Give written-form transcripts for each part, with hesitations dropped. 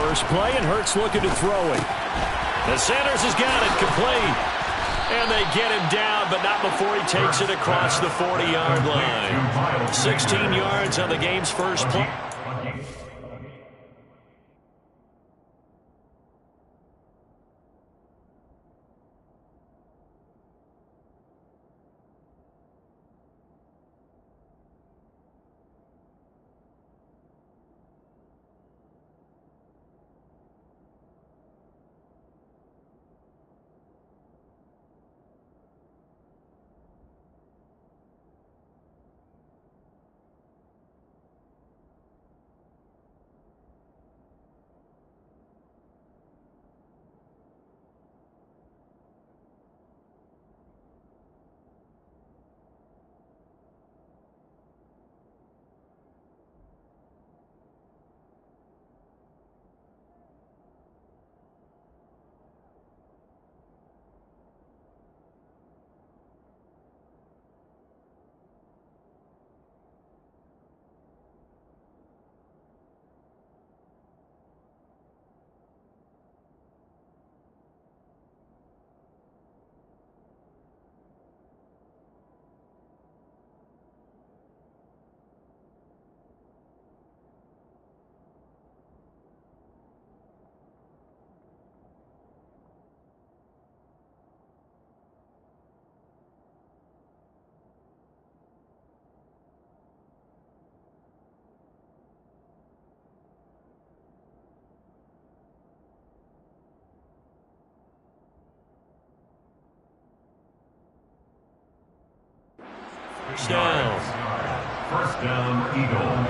first play, and Hurts looking to throw it. The Sanders has got it complete. And they get him down, but not before he takes it across the 40-yard line. 16 yards on the game's first play. First down, Eagles.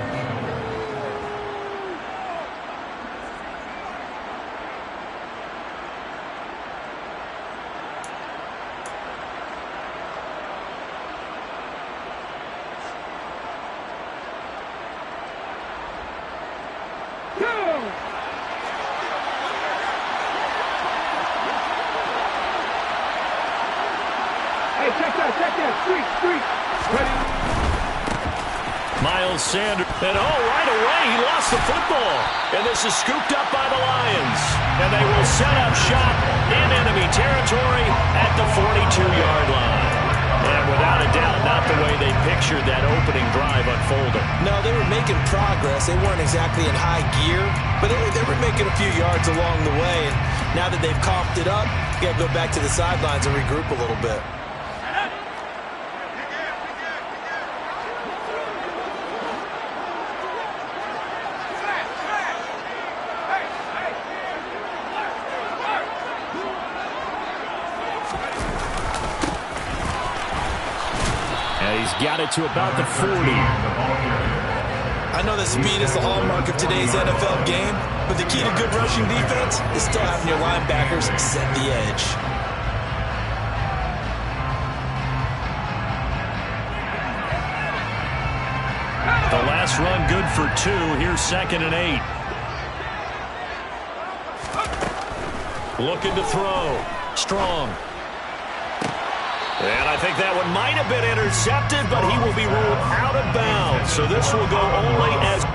Miles Sanders, and right away he lost the football. And this is scooped up by the Lions. And they will set up shop in enemy territory at the 42-yard line. And without a doubt, not the way they pictured that opening drive unfolding. No, they were making progress. They weren't exactly in high gear, but they were making a few yards along the way. And now that they've coughed it up, you got to go back to the sidelines and regroup a little bit. Got it to about the 40. I know that speed is the hallmark of today's NFL game, but the key to good rushing defense is still having your linebackers set the edge. The last run good for 2. Here's 2nd and 8. Looking to throw. Strong. And I think that one might have been intercepted, but he will be ruled out of bounds. So this will go only as...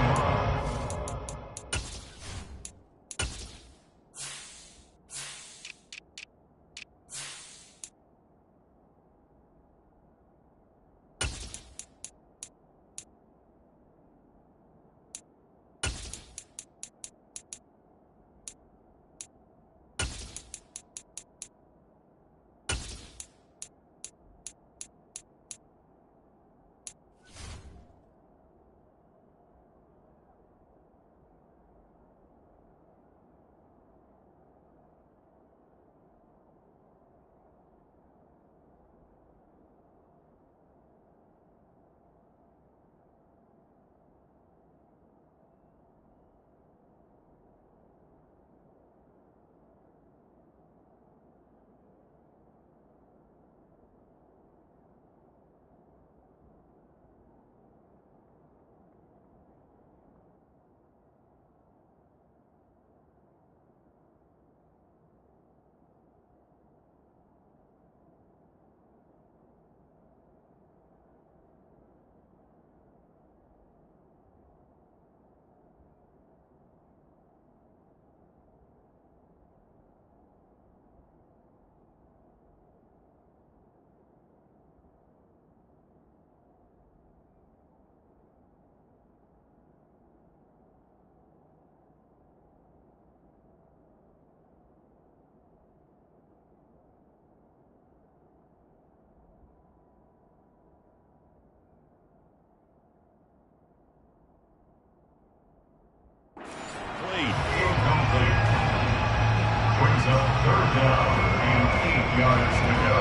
yards to go.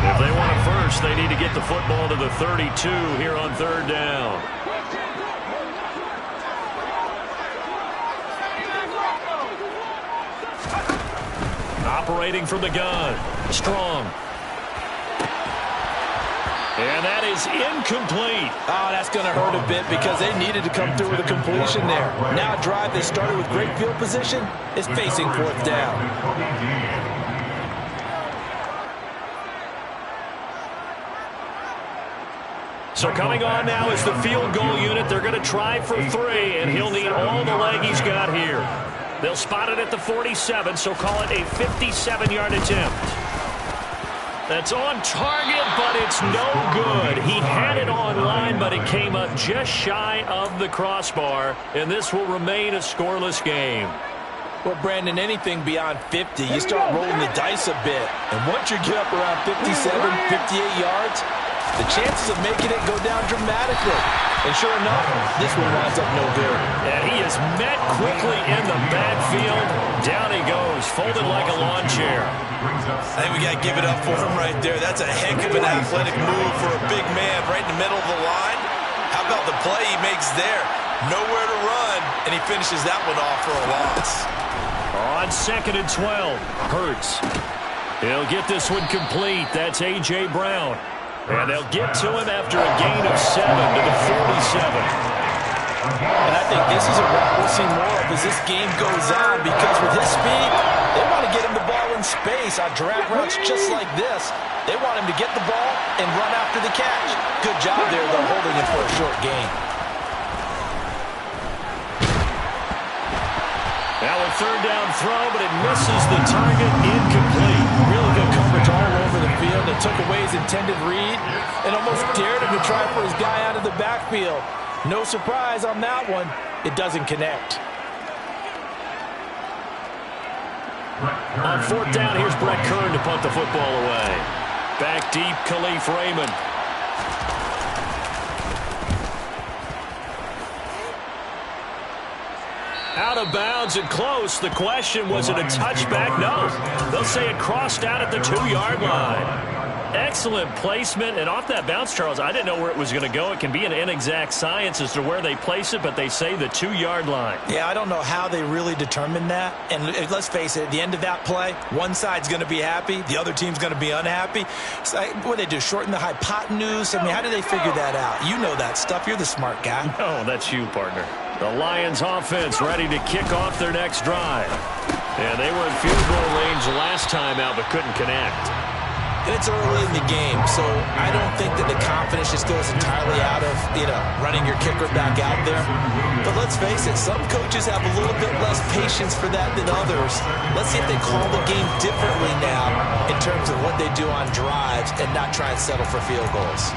If they want it first, they need to get the football to the 32 here on third down. Operating from the gun. Strong. And that is incomplete. Oh, that's going to hurt a bit because they needed to come through with a completion there. Now a drive that started with great field position is facing fourth down. So coming on now is the field goal unit. They're going to try for 3, and he'll need all the leg he's got here. They'll spot it at the 47, so call it a 57-yard attempt. That's on target, but it's no good. He had it on line, but it came up just shy of the crossbar, and this will remain a scoreless game. Well, Brandon, anything beyond 50, you start rolling the dice a bit. And once you get up around 57, 58 yards, the chances of making it go down dramatically. And sure enough, this one winds up no good. And he is met quickly in the backfield. Down he goes, folded like a lawn chair. I think we got to give it up for him right there. That's a heck of an athletic move for a big man right in the middle of the line. How about the play he makes there? Nowhere to run, and he finishes that one off for a loss. On 2nd and 12, Hurts. He'll get this one complete. That's A.J. Brown. And they'll get to him after a gain of 7 to the 47. And I think this is a route we'll see more of as this game goes on, because with his speed, they want to get him the ball in space on drag routes just like this. They want him to get the ball and run after the catch. Good job there, though, holding it for a short gain. Now a third down throw, but it misses the target. Incomplete. Really good coverage all over the field. It took away his intended read and almost dared him to try for his guy out of the backfield. No surprise on that one. It doesn't connect. On 4th down, here's Brett Kern to punt the football away. Back deep, Khalif Raymond. Out of bounds and close. The question, was it a touchback? No. They'll say it crossed out at the 2-yard line. Excellent placement, and off that bounce, Charles, I didn't know where it was going to go. It can be an inexact science as to where they place it, but they say the 2-yard line. Yeah, I don't know how they really determined that. And let's face it, at the end of that play, one side's going to be happy, the other team's going to be unhappy. So, what do they do, shorten the hypotenuse? I mean, how do they figure that out? You know that stuff. You're the smart guy. No, that's you, partner. The Lions offense ready to kick off their next drive. And they were in field goal range last time out, but couldn't connect. And it's early in the game, so I don't think that the confidence just goes entirely out of, running your kicker back out there. But let's face it, some coaches have a little bit less patience for that than others. Let's see if they call the game differently now in terms of what they do on drives and not try and settle for field goals.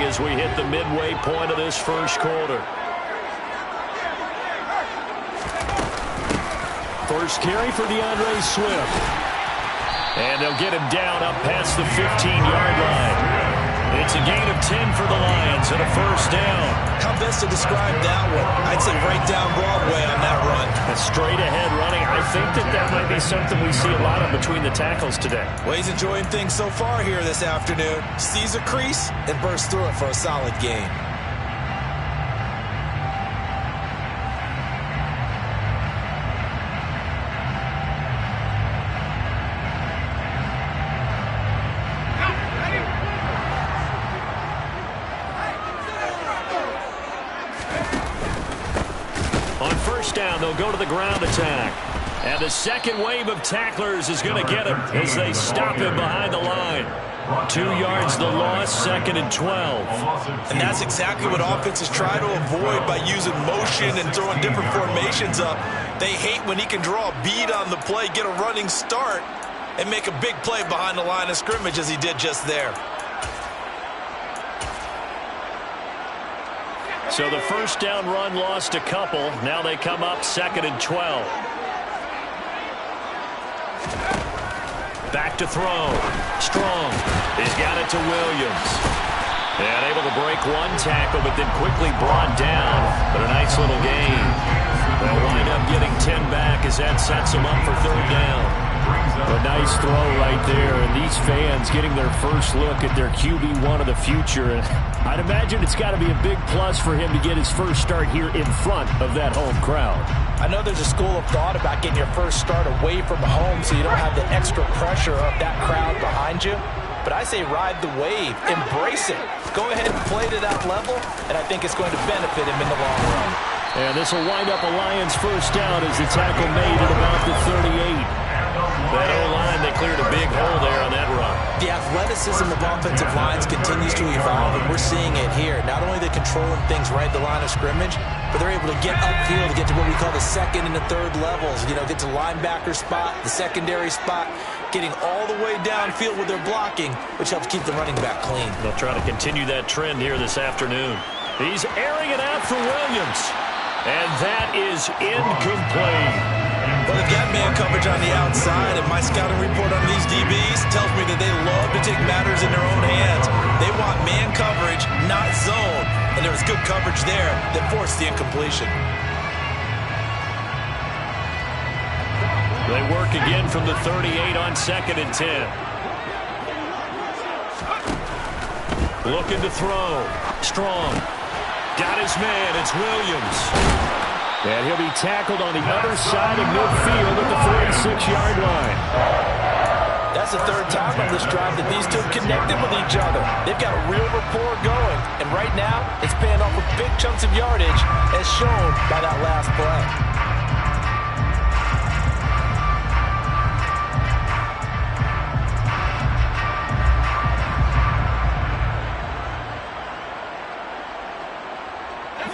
As we hit the midway point of this first quarter. First carry for DeAndre Swift. And they'll get him down up past the 15-yard line. It's a gain of 10 for the Lions and a first down. How best to describe that one? I'd say right down Broadway on that run. A straight ahead running. I think that might be something we see a lot of between the tackles today. Well, he's enjoying things so far here this afternoon. Sees a crease and bursts through it for a solid gain. Down, they'll go to the ground attack. And the second wave of tacklers is going to get him as they stop him behind the line. 2 yards the loss, 2nd and 12. And that's exactly what offenses try to avoid by using motion and throwing different formations up. They hate when he can draw a bead on the play, get a running start, and make a big play behind the line of scrimmage as he did just there. So the first down run lost a couple. Now they come up 2nd and 12. Back to throw. Strong. He's got it to Williams. And able to break one tackle, but then quickly brought down. But a nice little gain. They'll wind up getting 10 back as that sets them up for 3rd down. A nice throw right there, and these fans getting their first look at their QB1 of the future. And I'd imagine it's got to be a big plus for him to get his first start here in front of that home crowd. I know there's a school of thought about getting your first start away from home so you don't have the extra pressure of that crowd behind you. But I say ride the wave. Embrace it. Go ahead and play to that level, and I think it's going to benefit him in the long run. And this will wind up a Lions first down as the tackle made at about the 38. That O-line, they cleared a big hole there on that run. The athleticism of offensive lines continues to evolve, and we're seeing it here. Not only are they controlling things right at the line of scrimmage, but they're able to get upfield to get to what we call the 2nd and the 3rd levels. You know, get to linebacker spot, the secondary spot, getting all the way downfield with their blocking, which helps keep the running back clean. They'll try to continue that trend here this afternoon. He's airing it out for Williams. And that is incomplete. Well, they've got man coverage on the outside, and my scouting report on these DBs tells me that they love to take matters in their own hands. They want man coverage, not zone. And there was good coverage there that forced the incompletion. They work again from the 38 on 2nd and 10. Looking to throw. Strong. Got his man. It's Williams. And he'll be tackled on the other side of midfield at the 46-yard line. That's the 3rd time on this drive that these two connected with each other. They've got a real rapport going. And right now, it's paying off with big chunks of yardage, as shown by that last play.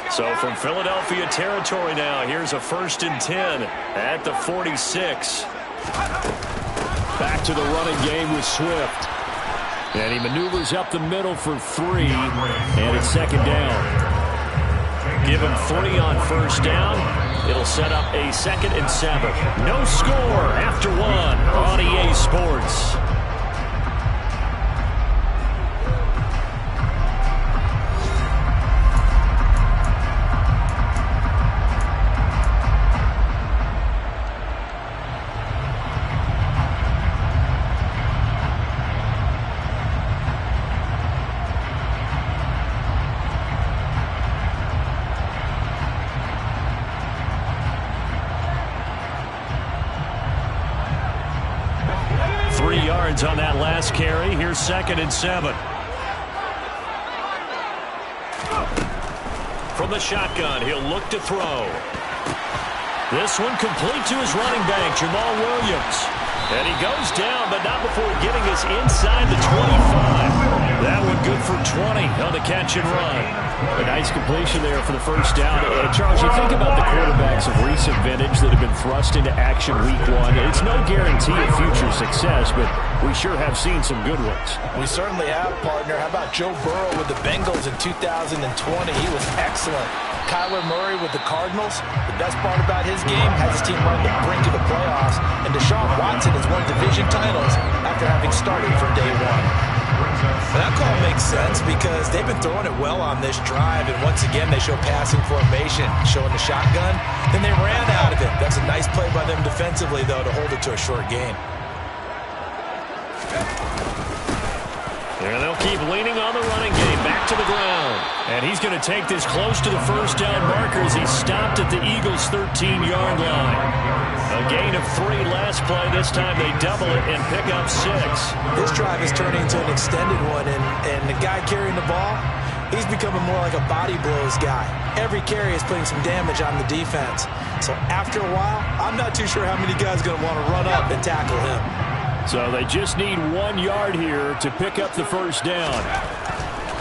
'" So from Philadelphia territory now, here's a 1st and 10 at the 46. Back to the running game with Swift. And he maneuvers up the middle for 3, and it's 2nd down. Give him 3 on 1st down. It'll set up a 2nd and 7. No score after 1 on EA Sports. On that last carry. Here's 2nd and 7. From the shotgun, he'll look to throw. This one complete to his running back, Jamal Williams. And he goes down, but not before getting us inside the 25. That one good for 20 on the catch and run. A nice completion there for the first down. And Charles, you think about the quarterbacks of recent vintage that have been thrust into action week 1. It's no guarantee of future success, but we sure have seen some good ones. We certainly have, partner. How about Joe Burrow with the Bengals in 2020? He was excellent. Kyler Murray with the Cardinals. The best part about his game has his team on the brink of the playoffs. And Deshaun Watson has won division titles after having started from day 1. That call makes sense because they've been throwing it well on this drive, and once again they show passing formation, showing the shotgun. Then they ran out of it. That's a nice play by them defensively, though, to hold it to a short gain. And they'll keep leaning on the running game back to the ground. And he's going to take this close to the first down marker as he's stopped at the Eagles' 13-yard line. A gain of 3 last play. This time they double it and pick up 6. This drive is turning into an extended one, and the guy carrying the ball, he's becoming more like a body blows guy. Every carry is putting some damage on the defense. So after a while, I'm not too sure how many guys are going to want to run up and tackle him. So they just need 1 yard here to pick up the first down.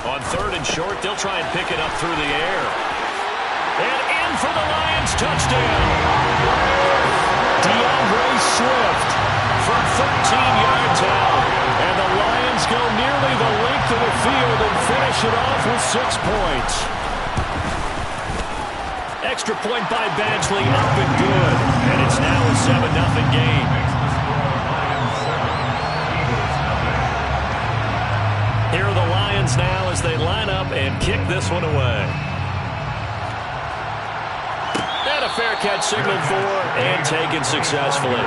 On 3rd and short, they'll try and pick it up through the air. And in for the Lions touchdown. DeAndre Swift from 13 yards out. And the Lions go nearly the length of the field and finish it off with 6 points. extra point by Badgley, up and good. And it's now a 7-0 game. Here are the Lions now as they line up and kick this one away. And a fair catch signaled for and taken successfully. The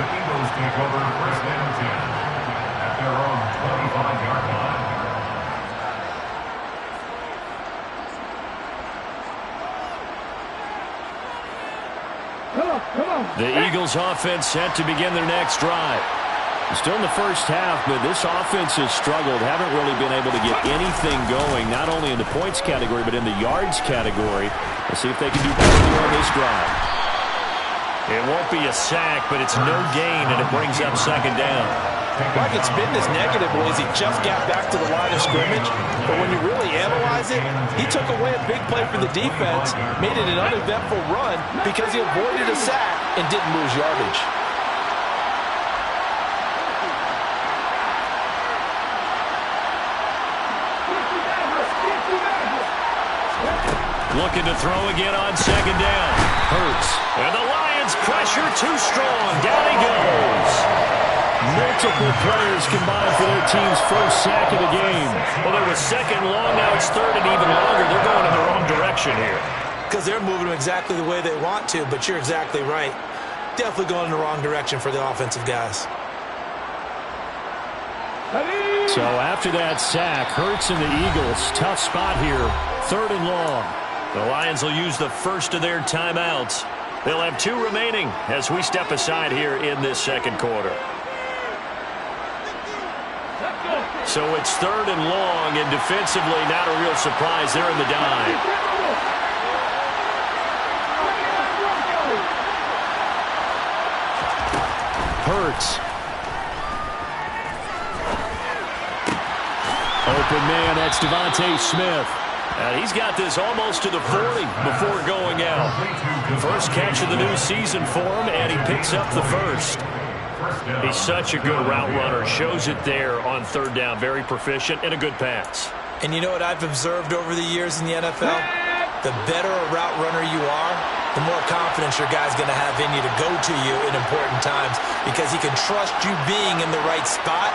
Eagles take over first and 10 at their own 25-yard line. The Eagles offense set to begin their next drive. Still in the first half, but this offense has struggled. Haven't really been able to get anything going, not only in the points category, but in the yards category. Let's see if they can do better on this drive. It won't be a sack, but it's no gain, and it brings up second down. Like it's been this negative ways. He just got back to the line of scrimmage, but when you really analyze it, he took away a big play for the defense, made it an uneventful run because he avoided a sack and didn't lose yardage. Looking to throw again on second down. Hurts. And the Lions pressure too strong. Down he goes. Multiple players combined for their team's first sack of the game. Well, it was second long. Now it's third and even longer. They're going in the wrong direction here. Because they're moving them exactly the way they want to, but you're exactly right. Definitely going in the wrong direction for the offensive guys. So after that sack, Hurts and the Eagles, tough spot here. Third and long. The Lions will use the first of their timeouts. They'll have 2 remaining as we step aside here in this second quarter. So it's third and long, and defensively not a real surprise. They're in the dive. Hurts. Open man, that's Devontae Smith. And he's got this almost to the 40 before going out. First catch of the new season for him, and he picks up the first. He's such a good route runner. Shows it there on third down. Very proficient and a good pass. And you know what I've observed over the years in the NFL? The better a route runner you are, the more confidence your guy's going to have in you to go to you in important times because he can trust you being in the right spot,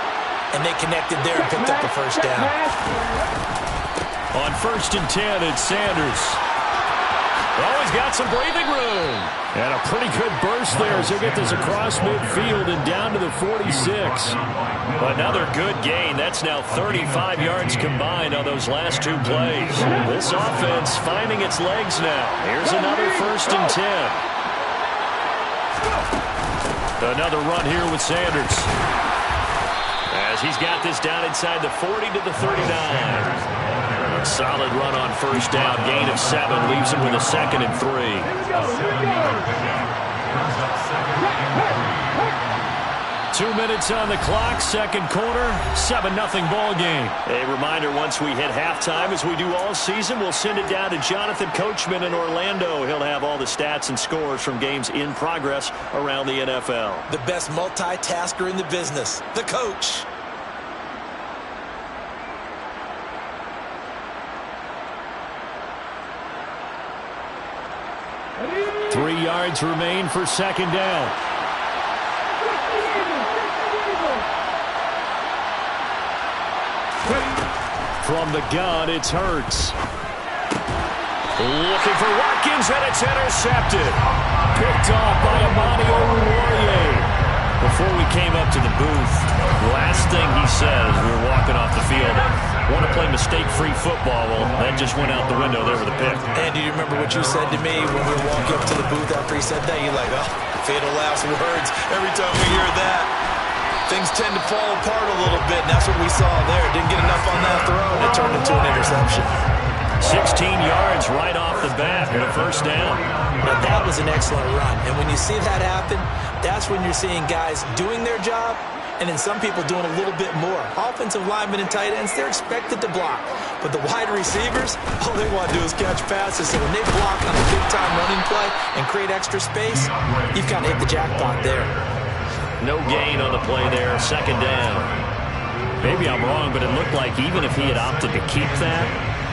and they connected there and picked up the first down. On first and 10, it's Sanders. Oh, he's got some breathing room. And a pretty good burst there as he'll get this across midfield and down to the 46. Another good gain. That's now 35 yards combined on those last 2 plays. This offense finding its legs now. Here's another first and 10. Another run here with Sanders. As he's got this down inside the 40 to the 39. A solid run on first down. Gain of 7 leaves him with a 2nd and 3. 2 minutes on the clock, second quarter, 7-0 ball game. A reminder, once we hit halftime, as we do all season, we'll send it down to Jonathan Coachman in Orlando. He'll have all the stats and scores from games in progress around the NFL. The best multitasker in the business, the coach. Three yards remain for second down. From the gun, it's Hurts. Looking for Watkins, and it's intercepted. Picked off by Amani Oruwariye. Before we came up to the booth, the last thing he said as we were walking off the field, want to play mistake-free football. Well, that just went out the window there with a pick. And do you remember what you said to me when we were walking up to the booth after he said that? You're like, oh, fatal last words. Every time we hear that, things tend to fall apart a little bit, and that's what we saw there. Didn't get enough on that throw, and it turned into an interception. 16 yards right off the bat and a first down. Now, that was an excellent run. And when you see that happen, that's when you're seeing guys doing their job and then some people doing a little bit more. Offensive linemen and tight ends, they're expected to block. But the wide receivers, all they want to do is catch passes. So when they block on a big-time running play and create extra space, you've kind of hit the jackpot there. No gain on the play there, second down. Maybe I'm wrong, but it looked like even if he had opted to keep that,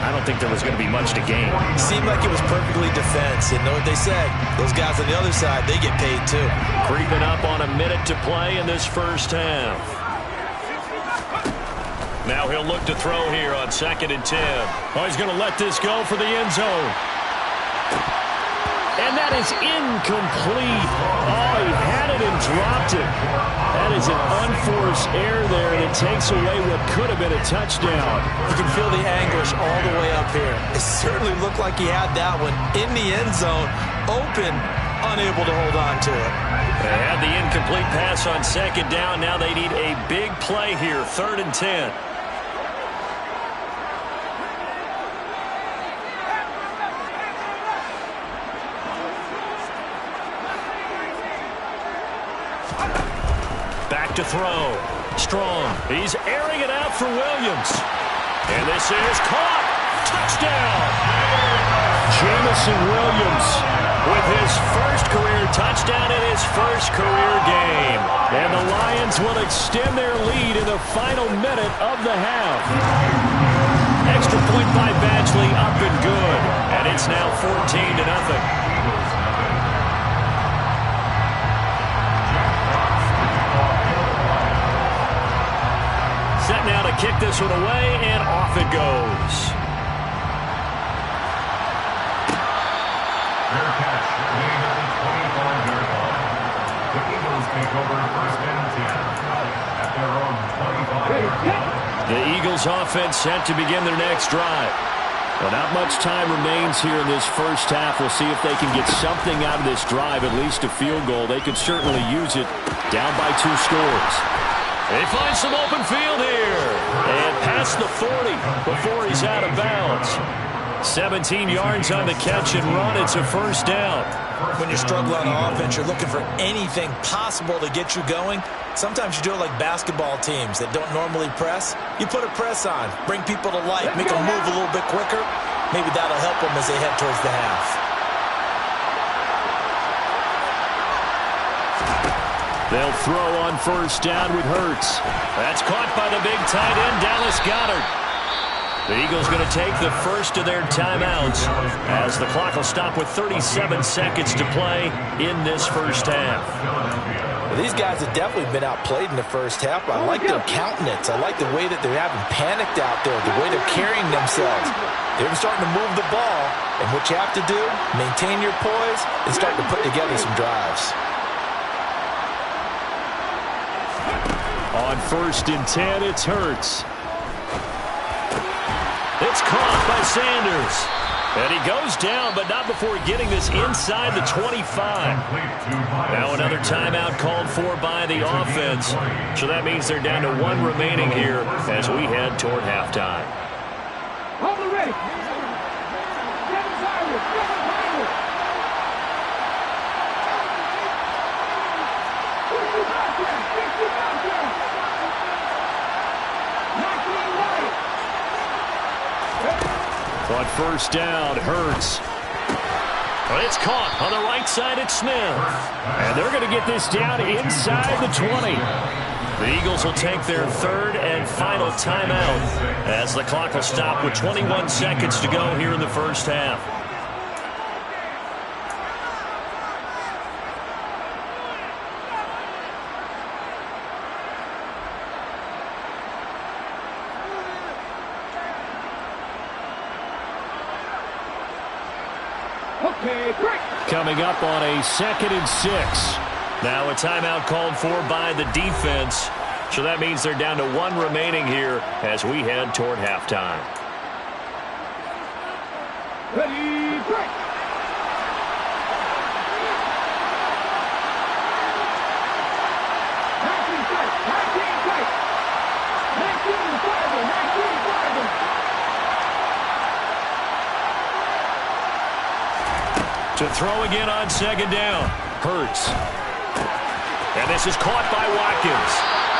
I don't think there was going to be much to gain. Seemed like it was perfectly defense. And know what they said? Those guys on the other side, they get paid too. Creeping up on a minute to play in this first half. Now he'll look to throw here on 2nd and 10. Oh, he's going to let this go for the end zone. And that is incomplete. Oh, he had it and dropped it. That is an unforced error there, and it takes away what could have been a touchdown. You can feel the anguish all the way up here. It certainly looked like he had that one in the end zone, open, unable to hold on to it. They had the incomplete pass on 2nd down. Now they need a big play here, 3rd and 10. Back to throw. Strong. He's airing it out for Williams. And this is caught. Touchdown. Jamison Williams with his first career touchdown in his first career game. And the Lions will extend their lead in the final minute of the half. Extra point by Badgley, up and good. And it's now 14-0. Set now to kick this one away, and off it goes. Fair catch made at the 25-yard line. The Eagles take over 1st and 10 at their own 25-yard line. The Eagles offense set to begin their next drive. Well, not much time remains here in this first half. We'll see if they can get something out of this drive, at least a field goal. They could certainly use it, down by 2 scores. They find some open field here. And past the 40 before he's out of bounds. 17 yards on the catch and run. It's a first down. When you're struggling on offense, you're looking for anything possible to get you going. Sometimes you do it like basketball teams that don't normally press. You put a press on, bring people to life, make them move a little bit quicker. Maybe that'll help them as they head towards the half. They'll throw on first down with Hurts. That's caught by the big tight end, Dallas Goedert. The Eagles going to take the first of their timeouts as the clock will stop with 37 seconds to play in this first half. Well, these guys have definitely been outplayed in the first half. I like their countenance. I like the way that they're having panicked out there, the way they're carrying themselves. They're starting to move the ball, and what you have to do, maintain your poise and start to put together some drives. On 1st and 10, it's Hurts. It's caught by Sanders. And he goes down, but not before getting this inside the 25. Now another timeout called for by the offense. So that means they're down to 1 remaining here as we head toward halftime. Hold the ready. On first down, Hurts. Well, it's caught on the right side at Smith. And they're going to get this down inside the 20. The Eagles will take their 3rd and final timeout as the clock will stop with 21 seconds to go here in the first half. Coming up on a 2nd and 6. Now a timeout called for by the defense. So that means they're down to 1 remaining here as we head toward halftime. Ready, break. To throw again on 2nd down. Hurts. And this is caught by Watkins.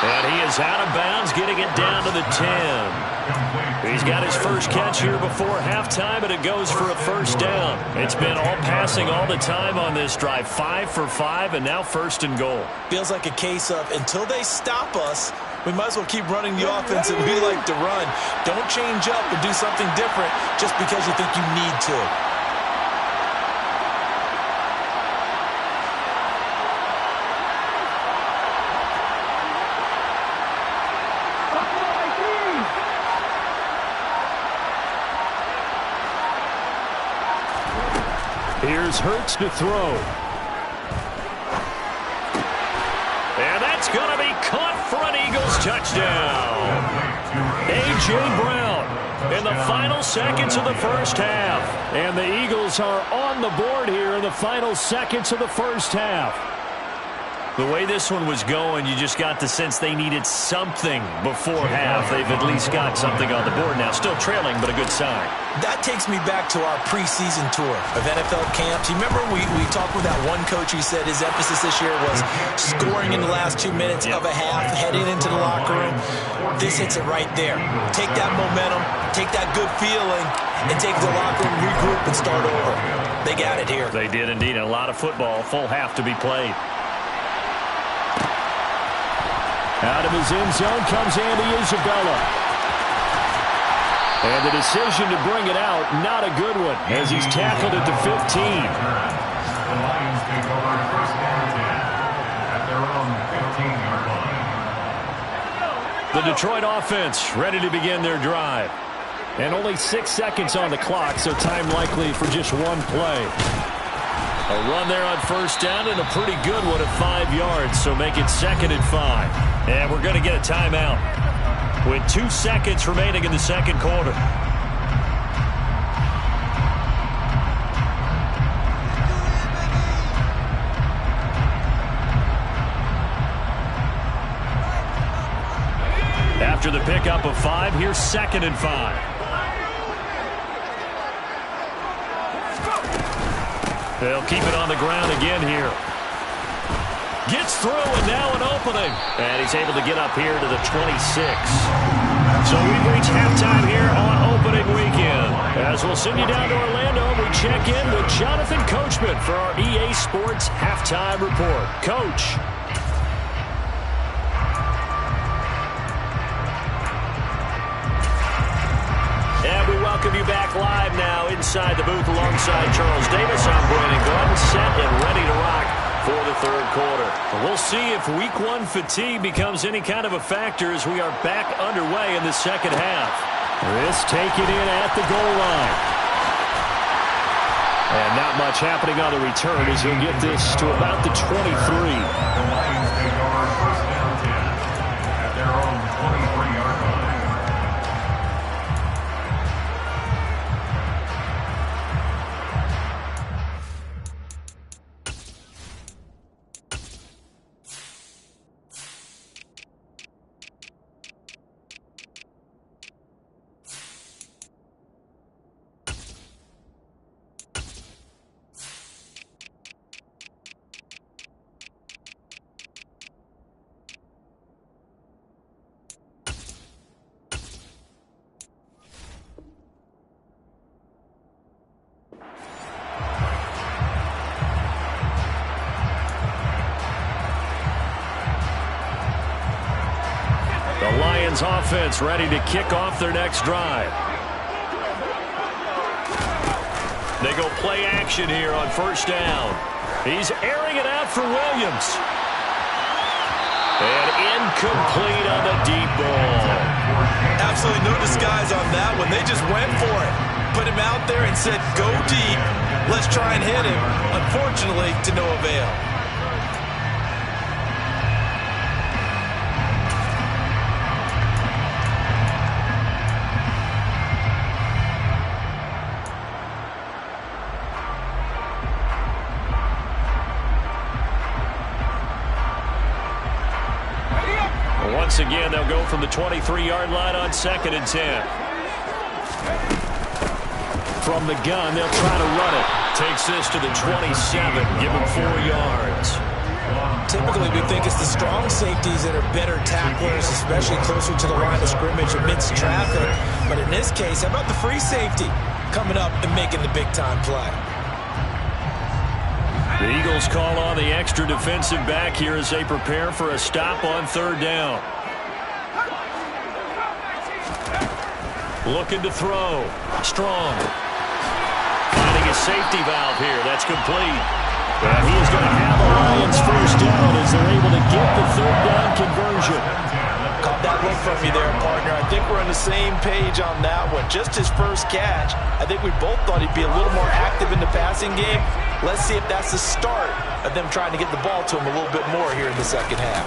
And he is out of bounds, getting it down to the 10. He's got his first catch here before halftime, and it goes for a first down. It's been all passing all the time on this drive. 5 for 5, and now 1st and goal. Feels like a case of until they stop us, we might as well keep running the offense that we like to run. Don't change up and do something different just because you think you need to. Here's Hurts to throw. And that's going to be caught for an Eagles touchdown. A.J. Brown in the final seconds of the first half. And the Eagles are on the board here in the final seconds of the first half. The way this one was going, you just got the sense they needed something before half. They've at least got something on the board now. Still trailing, but a good sign. That takes me back to our preseason tour of NFL camps. You remember we talked with that one coach who said his emphasis this year was scoring in the last 2 minutes of a half, heading into the locker room. This hits it right there. Take that momentum, take that good feeling, and take the locker room, regroup, and start over. They got it here. They did indeed. A lot of football, full half to be played. Out of his end zone comes Andy Isabella. And the decision to bring it out, not a good one, as he's tackled at the 15. The Lions take over first and 10 at their own 15-yard line. The Detroit offense ready to begin their drive. And only 6 seconds on the clock, so time likely for just one play. A run there on first down and a pretty good one at 5 yards, so make it 2nd and 5. And we're going to get a timeout with 2 seconds remaining in the second quarter. After the pickup of 5, here's 2nd and 5. They'll keep it on the ground again here. Gets through and now an opening. And he's able to get up here to the 26. So we've reached halftime here on opening weekend. As we'll send you down to Orlando, we check in with Jonathan Coachman for our EA Sports Halftime Report. Coach. And we welcome you back live now inside the booth alongside Charles Davis. I'm Brandon Gordon, set and ready to rock for the third quarter. We'll see if week 1 fatigue becomes any kind of a factor as we are back underway in the second half. This taken in at the goal line. And not much happening on the return as he'll get this to about the 23. The Lions take over first down 10 at their own 23-yard line. The Lions offense ready to kick off their next drive. They go play action here on first down. He's airing it out for Williams. And incomplete on the deep ball. Absolutely no disguise on that one. They just went for it. Put him out there and said, go deep. Let's try and hit him. Unfortunately, to no avail. Once again, they'll go from the 23-yard line on 2nd and 10. From the gun, they'll try to run it. Takes this to the 27, give him 4 yards. Typically, we think it's the strong safeties that are better tacklers, especially closer to the line of scrimmage amidst traffic. But in this case, how about the free safety coming up and making the big-time play? The Eagles call on the extra defensive back here as they prepare for a stop on third down. Looking to throw. Strong. Finding a safety valve here. That's complete. And he is going to have the Lions first down as they're able to get the third down conversion. Caught that look from you there, partner. I think we're on the same page on that one. Just his first catch. I think we both thought he'd be a little more active in the passing game. Let's see if that's the start of them trying to get the ball to him a little bit more here in the second half.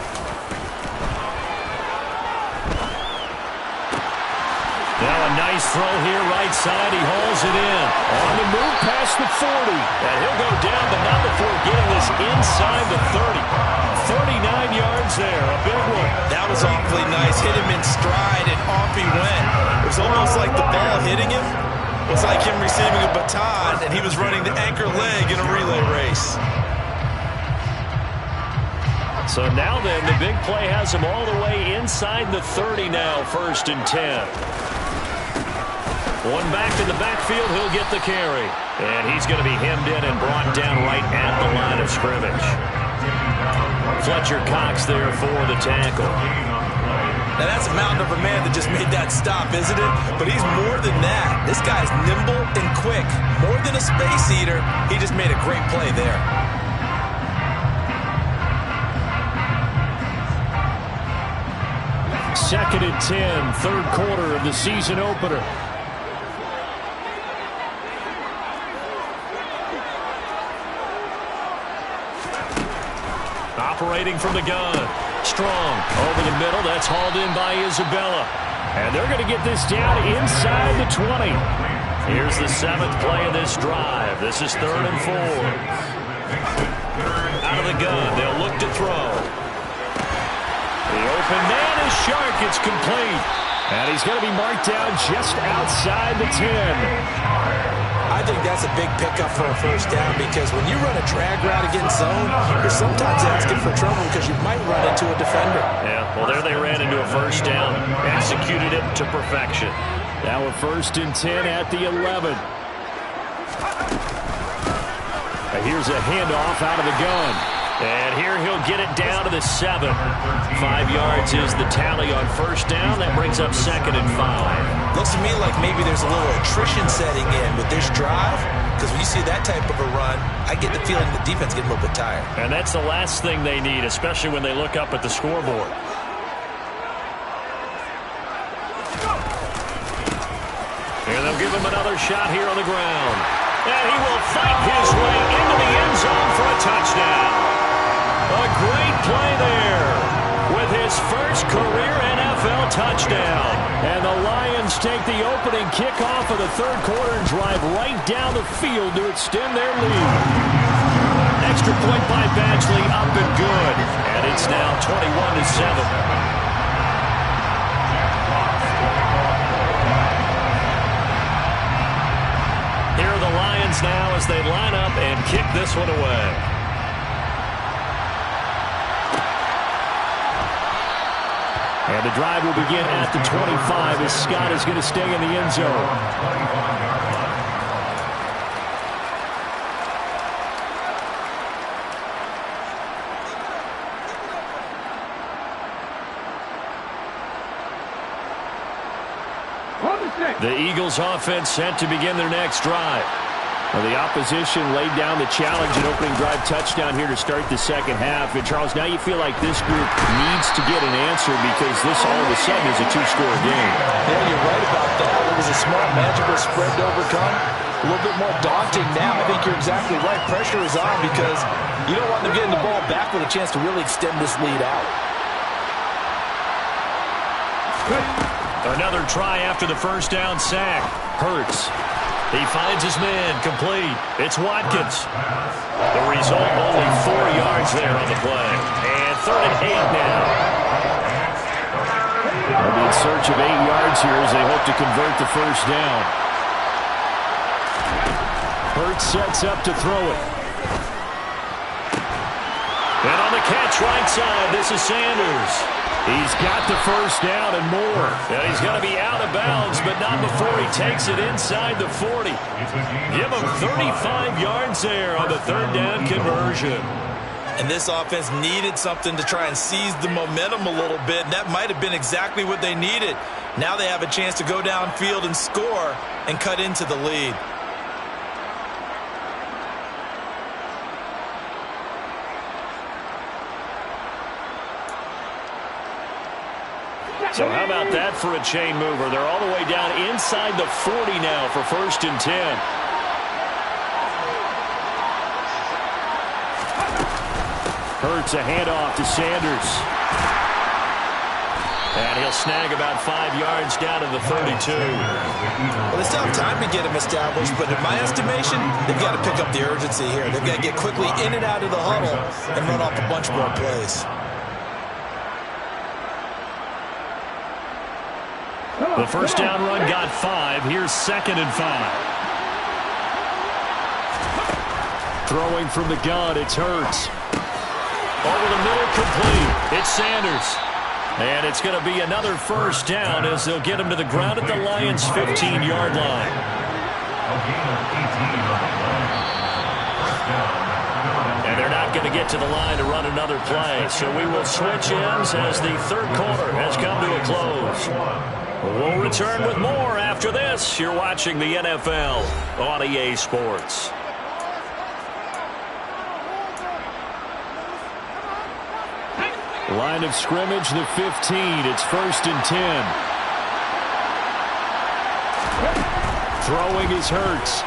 Now a nice throw here, right side. He hauls it in. On the move past the 40. And he'll go down, but not before getting this inside the 30. 39 yards there, a big one. That was awfully nice. Hit him in stride, and off he went. It was almost like the ball hitting him was like him receiving a baton, and he was running the anchor leg in a relay race. So now then, the big play has him all the way inside the 30 now, 1st and 10. One back in the backfield, he'll get the carry. And he's going to be hemmed in and brought down right at the line of scrimmage. Fletcher Cox there for the tackle. Now that's a mountain of a man that just made that stop, isn't it? But he's more than that. This guy's nimble and quick. More than a space eater, he just made a great play there. Second and 10, third quarter of the season opener. Operating from the gun. Strong over the middle. That's hauled in by Isabella. And they're going to get this down inside the 20. Here's the 7th play of this drive. This is 3rd and 4. Out of the gun. They'll look to throw. The open man is Shark. It's complete. And he's going to be marked down just outside the 10. I think that's a big pickup for a first down because when you run a drag route against zone, you're sometimes asking for trouble because you might run into a defender. Yeah, well, there they ran into a first down. Executed it to perfection. Now a 1st and 10 at the 11. And here's a handoff out of the gun. And here he'll get it down to the 7. 5 yards is the tally on first down. That brings up 2nd and 5. Looks to me like maybe there's a little attrition setting in with this drive, because when you see that type of a run, I get the feeling the defense getting a little bit tired. And that's the last thing they need, especially when they look up at the scoreboard. And they'll give him another shot here on the ground. And he will fight his way into the end zone for a touchdown. A great play there with his first career NFL touchdown. And the Lions take the opening kickoff of the third quarter and drive right down the field to extend their lead. Extra point by Badgley, up and good. And it's now 21-7. Here are the Lions now as they line up and kick this one away. And the drive will begin at the 25 as Scott is going to stay in the end zone. The Eagles offense set to begin their next drive. Well, the opposition laid down the challenge and opening drive touchdown here to start the second half. And, Charles, now you feel like this group needs to get an answer because this all of a sudden is a two-score game. Yeah, you're right about that. It was a smart, magical spread to overcome. A little bit more daunting now. I think you're exactly right. Pressure is on because you don't want them getting the ball back with a chance to really extend this lead out. Another try after the first down sack. Hurts. He finds his man, complete. It's Watkins. The result, only 4 yards there on the play. And 3rd and 8 now. They'll be in search of 8 yards here as they hope to convert the first down. Hurts sets up to throw it. And on the catch right side, this is Sanders. He's got the first down and more. And he's going to be out of bounds, but not before he takes it inside the 40. Give him 35 yards there on the third down conversion. And this offense needed something to try and seize the momentum a little bit, and that might have been exactly what they needed. Now they have a chance to go downfield and score and cut into the lead. So how about that for a chain mover? They're all the way down inside the 40 now for 1st and 10. Hurts a handoff to Sanders. And he'll snag about 5 yards down to the 32. Well, they still have time to get him established, but in my estimation, they've got to pick up the urgency here. They've got to get quickly in and out of the huddle and run off a bunch more plays. The first down run got 5. Here's 2nd and 5. Throwing from the gun, it's Hurts. Over the middle, complete. It's Sanders. And it's going to be another first down as they'll get him to the ground at the Lions' 15-yard line. And they're not going to get to the line to run another play. So we will switch ends as the third quarter has come to a close. We'll return with more after this. You're watching the NFL on EA Sports. Line of scrimmage, the 15. It's 1st and 10. Throwing is Hurts.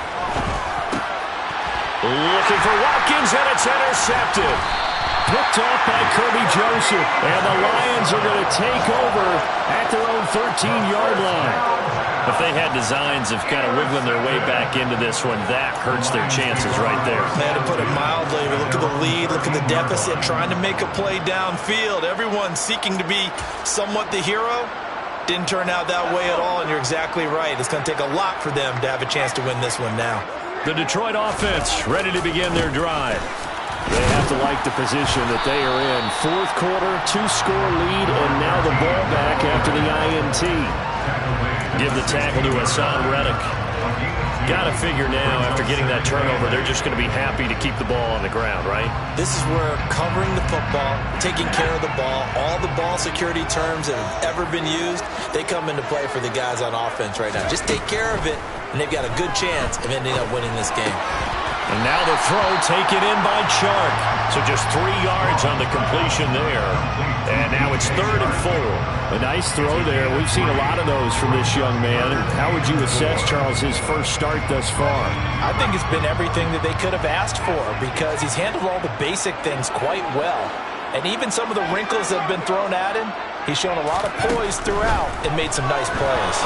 Looking for Watkins, and it's intercepted. Picked off by Kirby Joseph. And the Lions are going to take over at their own 13-yard line. If they had designs of kind of wiggling their way back into this one, that hurts their chances right there. Man, to put it mildly, look at the lead, look at the deficit, trying to make a play downfield. Everyone seeking to be somewhat the hero. Didn't turn out that way at all, and you're exactly right. It's going to take a lot for them to have a chance to win this one now. The Detroit offense ready to begin their drive. They have to like the position that they are in. 4th quarter, 2-score lead, and now the ball back after the INT. Give the tackle to Hassan Reddick. Got to figure now, after getting that turnover, they're just going to be happy to keep the ball on the ground, right? This is where covering the football, taking care of the ball, all the ball security terms that have ever been used, they come into play for the guys on offense right now. Just take care of it, and they've got a good chance of ending up winning this game. And now the throw taken in by Chark. So just 3 yards on the completion there. And now it's 3rd and 4. A nice throw there. We've seen a lot of those from this young man. How would you assess, Charles, his first start thus far? I think it's been everything that they could have asked for because he's handled all the basic things quite well. And even some of the wrinkles that have been thrown at him, he's shown a lot of poise throughout and made some nice plays.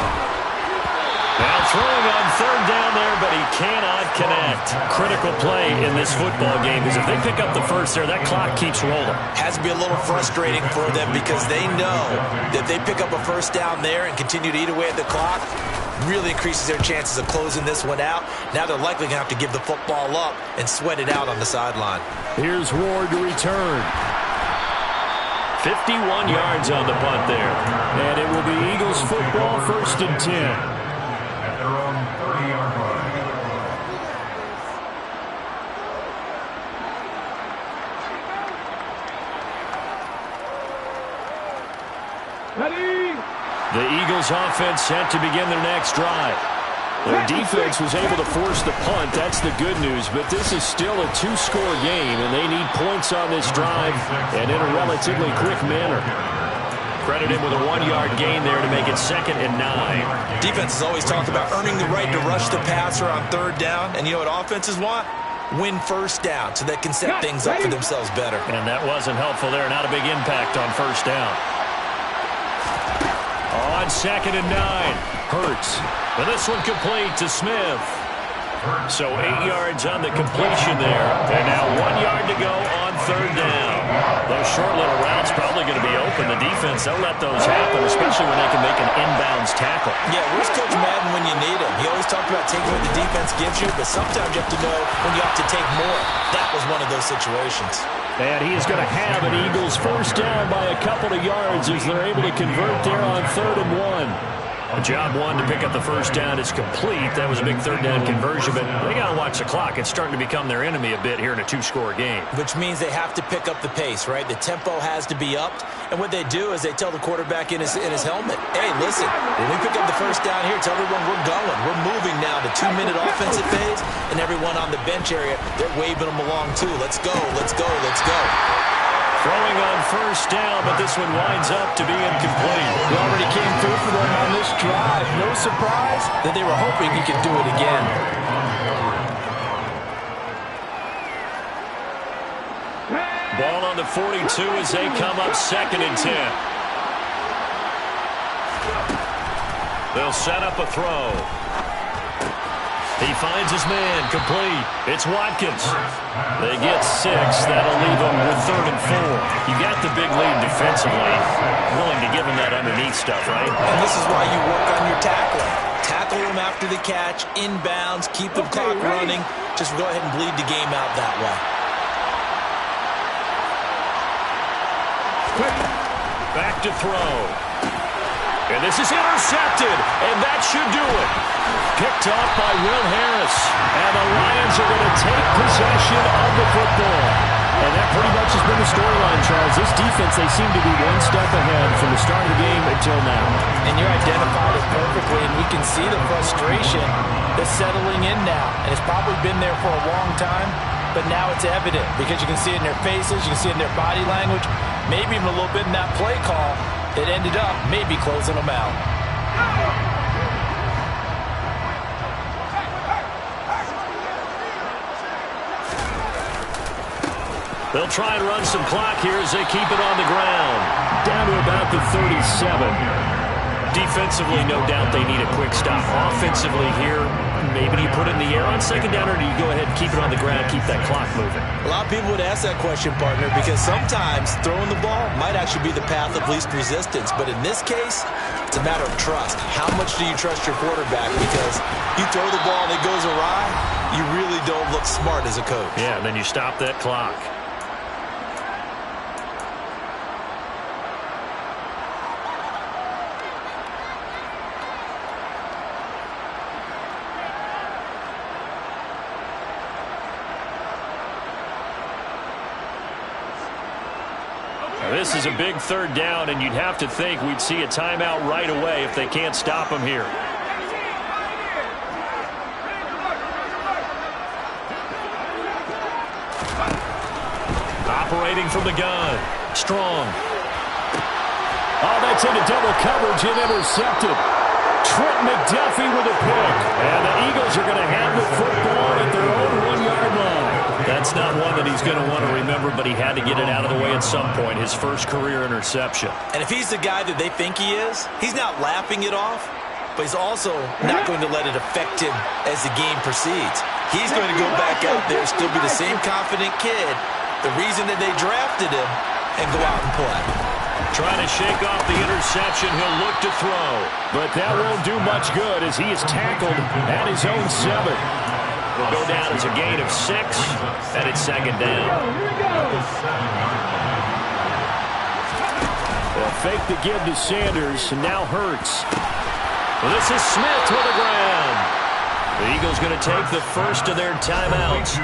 Now throwing on 3rd down there, but he cannot connect. Critical play in this football game because if they pick up the first there, that clock keeps rolling. Has to be a little frustrating for them because they know that if they pick up a first down there and continue to eat away at the clock, really increases their chances of closing this one out. Now they're likely going to have to give the football up and sweat it out on the sideline. Here's Ward to return. 51 yards on the punt there. And it will be Eagles football, 1st and 10. Their own 30-yard line. Ready. The Eagles offense set to begin their next drive. Their defense was able to force the punt. That's the good news. But this is still a 2-score game, and they need points on this drive and in a relatively quick manner. Credit him with a 1-yard gain there to make it 2nd and 9. Defense has always talked about earning the right to rush the passer on 3rd down. And you know what offenses want? Win first down so they can set things up for themselves better. And that wasn't helpful there. Not a big impact on 1st down. On 2nd and 9, Hurts. And this one complete to Smith. So 8 yards on the completion there. And now 1 yard to go on 3rd down. Those short little routes probably going to be open. The defense, they'll let those happen, especially when they can make an inbounds tackle. Yeah, where's Coach Madden when you need him? He always talked about taking what the defense gives you, but sometimes you have to know when you have to take more. That was one of those situations. And he is going to have an Eagles first down by a couple of yards as they're able to convert there on 3rd and 1. Job one to pick up the first down is complete. That was a big third down conversion, but they got to watch the clock. It's starting to become their enemy a bit here in a two-score game. Which means they have to pick up the pace, right? The tempo has to be upped. And what they do is they tell the quarterback in his helmet, hey, listen, when we pick up the first down here, tell everyone we're going. We're moving now to 2-minute offensive phase, and everyone on the bench area, they're waving them along too. Let's go, let's go, let's go. Throwing on first down, but this one winds up to be incomplete. He already came through for them on this drive. No surprise that they were hoping he could do it again. Ball on the 42 as they come up 2nd and 10. They'll set up a throw. He finds his man, complete. It's Watkins. They get 6. That'll leave them with 3rd and 4. You got the big lead defensively. Willing to give him that underneath stuff, right? And this is why you work on your tackling. Tackle them after the catch, inbounds, keep the clock running. Just go ahead and bleed the game out that way. Back to throw. And this is intercepted, and that should do it. Picked off by Will Harris. And the Lions are going to take possession of the football. And that pretty much has been the storyline, Charles. This defense, they seem to be one step ahead from the start of the game until now. And you identified it perfectly, and we can see the frustration that's settling in now. And it's probably been there for a long time, but now it's evident because you can see it in their faces, you can see it in their body language, maybe even a little bit in that play call that ended up maybe closing them out. They'll try and run some clock here as they keep it on the ground. Down to about the 37. Defensively, no doubt they need a quick stop. Offensively here, maybe you put it in the air on 2nd down, or do you go ahead and keep it on the ground, keep that clock moving? A lot of people would ask that question, partner, because sometimes throwing the ball might actually be the path of least resistance. But in this case, it's a matter of trust. How much do you trust your quarterback? Because you throw the ball and it goes awry, you really don't look smart as a coach. Yeah, then you stop that clock. This is a big 3rd down, and you'd have to think we'd see a timeout right away if they can't stop him here. Operating from the gun. Strong. Oh, that's into double coverage and intercepted. Trent McDuffie with a pick. And the Eagles are going to have the football at their own 1-yard line. That's not one that he's going to want to remember, but he had to get it out of the way at some point. His first career interception. And if he's the guy that they think he is, he's not laughing it off, but he's also not going to let it affect him as the game proceeds. He's going to go back out there, still be the same confident kid, the reason that they drafted him, and go out and play. Trying to shake off the interception. He'll look to throw. But that won't do much good as he is tackled at his own 7. It'll go down as a gain of 6, and it's 2nd down. They'll fake the give to Sanders, and now Hurts. Well, this is Smith with the ground. The Eagles going to take the first of their timeouts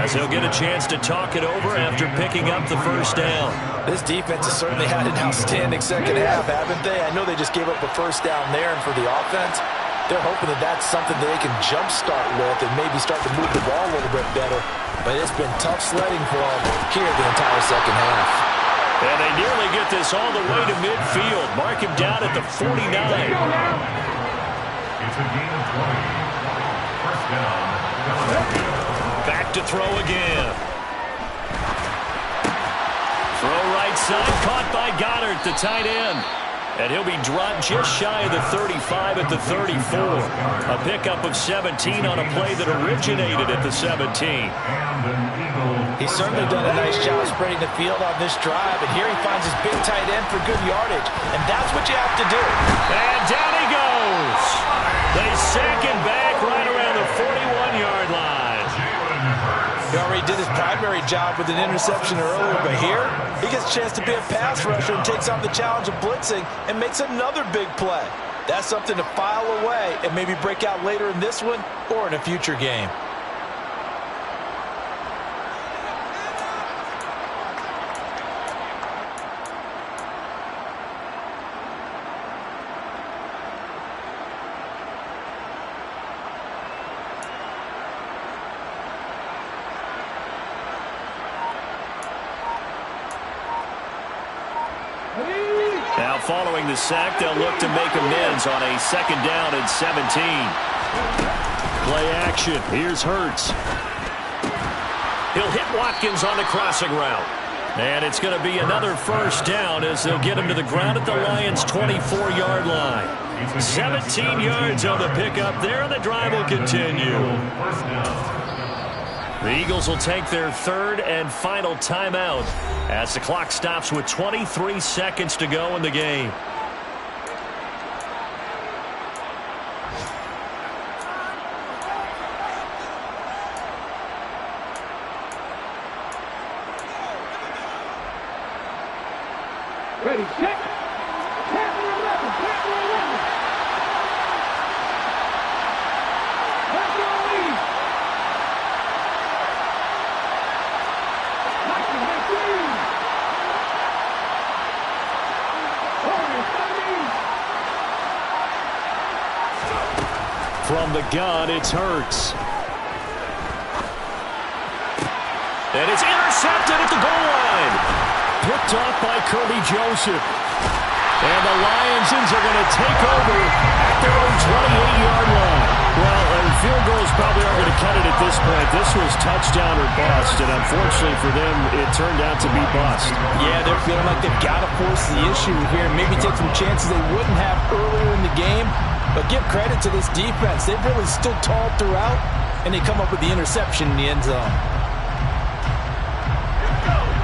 as they'll get a chance to talk it over after picking up the first down. This defense has certainly had an outstanding second half, haven't they? I know they just gave up a first down there, and for the offense, they're hoping that that's something that they can jumpstart with and maybe start to move the ball a little bit better. But it's been tough sledding for them here the entire second half. And they nearly get this all the way to midfield. Mark him down at the 49. It's a gain of 20. First down. Back to throw again. Throw right side, caught by Goddard, the tight end. And he'll be dropped just shy of the 35 at the 34. A pickup of 17 on a play that originated at the 17. He's certainly done a nice job spreading the field on this drive, and here he finds his big tight end for good yardage, and that's what you have to do. And down he goes. They sack him back right around the 41-yard line. He already did his primary job with an interception earlier, but here he gets a chance to be a pass rusher and takes on the challenge of blitzing and makes another big play. That's something to file away and maybe break out later in this one or in a future game. Now following the sack, they'll look to make amends on a 2nd down and 17. Play action. Here's Hurts. He'll hit Watkins on the crossing route. And it's going to be another 1st down as they'll get him to the ground at the Lions' 24-yard line. 17 yards on the pickup there, and the drive will continue. The Eagles will take their 3rd and final timeout as the clock stops with 23 seconds to go in the game. Ready, set. Tackle 11, tackle 11. Let's go, lead. From the gun, it's Hurts. And it's intercepted at the goal line. Picked off by Kirby Joseph. And the Lions are going to take over at their own 28-yard line. Well, field goals probably aren't going to cut it at this point. This was touchdown or bust, and unfortunately for them, it turned out to be bust. Yeah, they're feeling like they've got to force the issue here and maybe take some chances they wouldn't have earlier in the game. But give credit to this defense. They've really stood tall throughout, and they come up with the interception in the end zone.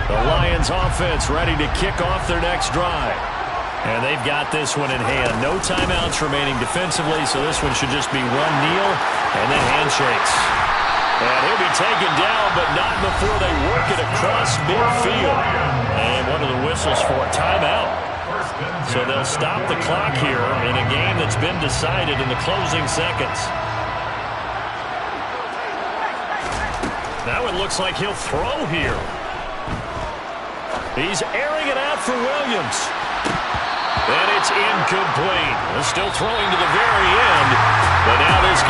The Lions offense ready to kick off their next drive. And they've got this one in hand. No timeouts remaining defensively, so this one should just be one kneel and then handshakes. And he'll be taken down, but not before they work it across midfield. And one of the whistles for a timeout. So they'll stop the clock here in a game that's been decided in the closing seconds. Now it looks like he'll throw here. He's airing it out for Williams. And it's incomplete. Still throwing to the very end. But now this